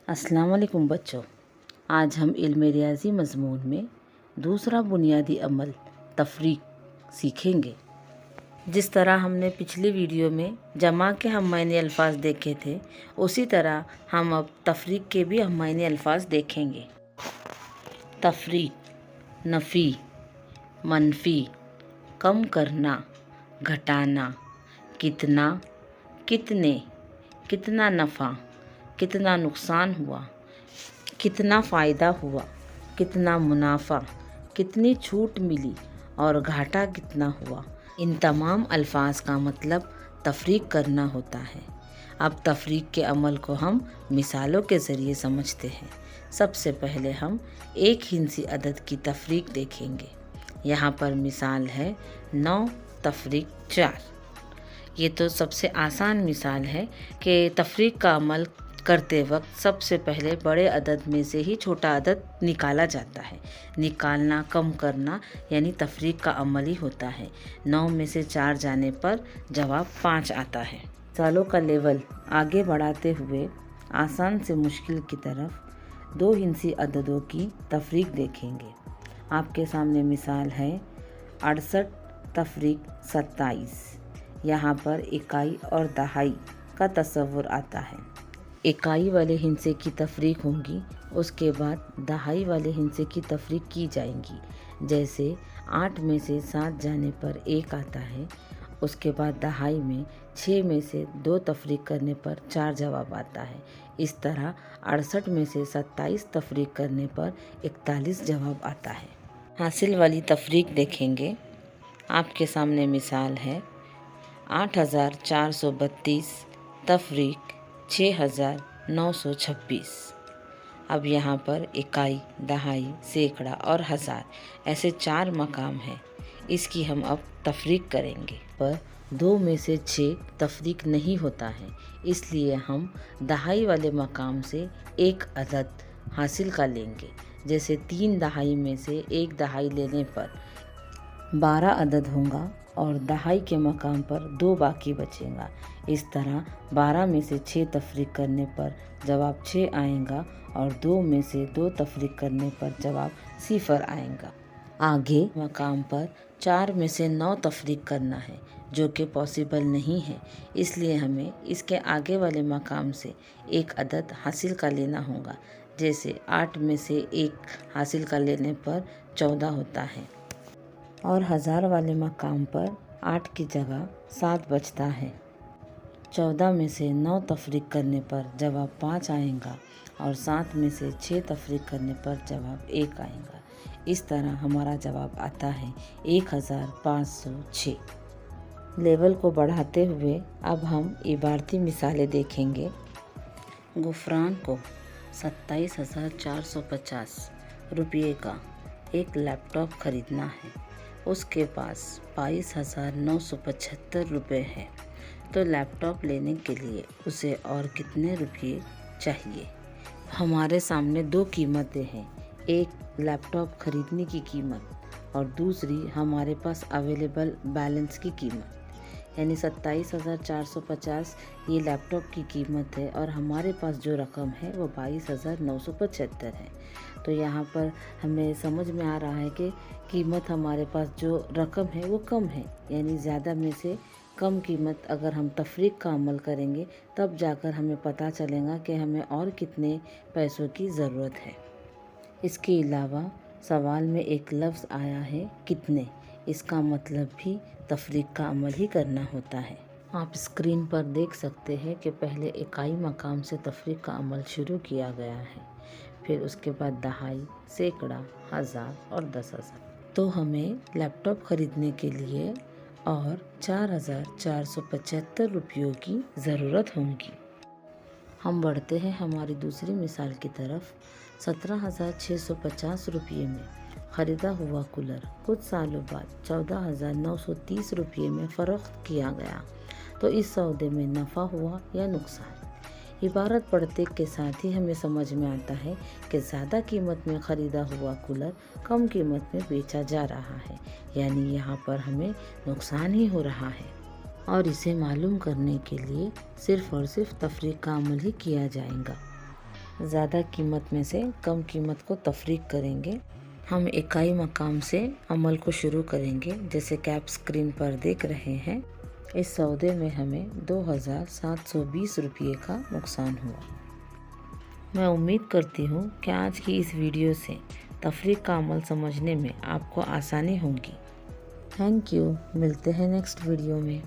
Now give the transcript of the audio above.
अस्सलाम वालेकुम बच्चों। आज हम इल्म रियाज़ी मज़मून में दूसरा बुनियादी अमल तफ़रीक सीखेंगे। जिस तरह हमने पिछली वीडियो में जमा के हम मायने अल्फाज देखे थे, उसी तरह हम अब तफ़रीक के भी हम मायने अल्फाज देखेंगे। तफ़रीक, नफ़ी, मनफ़ी, कम करना, घटाना, कितना, कितने, कितना नफ़ा, कितना नुकसान हुआ, कितना फ़ायदा हुआ, कितना मुनाफा, कितनी छूट मिली और घाटा कितना हुआ। इन तमाम अल्फाज का मतलब तफ़रीक करना होता है। अब तफ़रीक के अमल को हम मिसालों के ज़रिए समझते हैं। सबसे पहले हम एक हिंसी अदद की तफ़रीक देखेंगे। यहाँ पर मिसाल है 9 तफ़रीक 4। ये तो सबसे आसान मिसाल है कि तफ़रीक का अमल करते वक्त सबसे पहले बड़े अदद में से ही छोटा अदद निकाला जाता है। निकालना, कम करना यानी तफ़रीक का अमल ही होता है। 9 में से 4 जाने पर जवाब 5 आता है। मिसालों का लेवल आगे बढ़ाते हुए आसान से मुश्किल की तरफ 2 हिंसी अददों की तफ़रीक देखेंगे। आपके सामने मिसाल है 68 तफ़रीक 27। यहाँ पर इकाई और दहाई का तस्वुर आता है। इकाई वाले हिंसे की तफ़रीक होंगी, उसके बाद दहाई वाले हिंसे की तफ़रीक की जाएंगी। जैसे 8 में से 7 जाने पर 1 आता है। उसके बाद दहाई में 6 में से 2 तफ़रीक करने पर 4 जवाब आता है। इस तरह 68 में से 27 तफ़रीक करने पर 41 जवाब आता है। हासिल वाली तफ़रीक देखेंगे। आपके सामने मिसाल है 8432 तफ़रीक 6926। अब यहाँ पर इकाई, दहाई, सैकड़ा और हज़ार ऐसे 4 मकाम हैं। इसकी हम अब तफ़रीक करेंगे। पर 2 में से 6 तफ़रीक नहीं होता है, इसलिए हम दहाई वाले मकाम से एक अदद हासिल कर लेंगे। जैसे 3 दहाई में से 1 दहाई लेने पर 12 अदद होगा और दहाई के मकाम पर 2 बाकी बचेगा। इस तरह 12 में से 6 तफ़रीक करने पर जवाब 6 आएगा और 2 में से 2 तफ़रीक करने पर जवाब 0 आएगा। आगे मकाम पर 4 में से 9 तफ़रीक करना है, जो कि पॉसिबल नहीं है, इसलिए हमें इसके आगे वाले मकाम से एक अदद हासिल कर लेना होगा। जैसे 8 में से 1 हासिल कर लेने पर 14 होता है और हज़ार वाले मकाम पर 8 की जगह 7 बचता है। 14 में से 9 तफ़रीक करने पर जवाब 5 आएगा और 7 में से 6 तफ़रीक करने पर जवाब 1 आएगा। इस तरह हमारा जवाब आता है 1506। लेवल को बढ़ाते हुए अब हम इबारती मिसालें देखेंगे। गुफरान को 27,450 रुपये का एक लैपटॉप ख़रीदना है। उसके पास 22,975 रुपये हैं, तो लैपटॉप लेने के लिए उसे और कितने रुपये चाहिए। हमारे सामने 2 कीमतें हैं, एक लैपटॉप ख़रीदने की कीमत और दूसरी हमारे पास अवेलेबल बैलेंस की कीमत। यानी 27,450 ये लैपटॉप की कीमत है और हमारे पास जो रकम है वो 22,975 है। तो यहाँ पर हमें समझ में आ रहा है कि कीमत हमारे पास जो रकम है वो कम है, यानी ज़्यादा में से कम कीमत अगर हम तफ़रीक का अमल करेंगे तब जाकर हमें पता चलेगा कि हमें और कितने पैसों की ज़रूरत है। इसके अलावा सवाल में एक लफ्ज़ आया है कितने, इसका मतलब भी तफ़रीक का अमल ही करना होता है। आप स्क्रीन पर देख सकते हैं कि पहले इकाई मकाम से तफ़रीक का अमल शुरू किया गया है, फिर उसके बाद दहाई, सैकड़ा, हज़ार और 10,000। तो हमें लैपटॉप ख़रीदने के लिए और 4,475 रुपयों की ज़रूरत होगी। हम बढ़ते हैं हमारी दूसरी मिसाल की तरफ। 17,650 रुपये में ख़रीदा हुआ कूलर कुछ सालों बाद 14,930 रुपये में फ़रोख्त किया गया, तो इस सौदे में नफ़ा हुआ या नुकसान। इबारत पढ़ते के साथ ही हमें समझ में आता है कि ज़्यादा कीमत में ख़रीदा हुआ कूलर कम कीमत में बेचा जा रहा है, यानी यहाँ पर हमें नुकसान ही हो रहा है। और इसे मालूम करने के लिए सिर्फ़ और सिर्फ तफ़रीक का अमल ही किया जाएगा। ज़्यादा कीमत में से कम कीमत को तफरीक करेंगे। हम इकाई मकाम से अमल को शुरू करेंगे। जैसे कि आप स्क्रीन पर देख रहे हैं, इस सौदे में हमें 2720 रुपये का नुकसान हुआ। मैं उम्मीद करती हूँ कि आज की इस वीडियो से तफरीक का अमल समझने में आपको आसानी होगी। Thank you. मिलते हैं नेक्स्ट वीडियो में।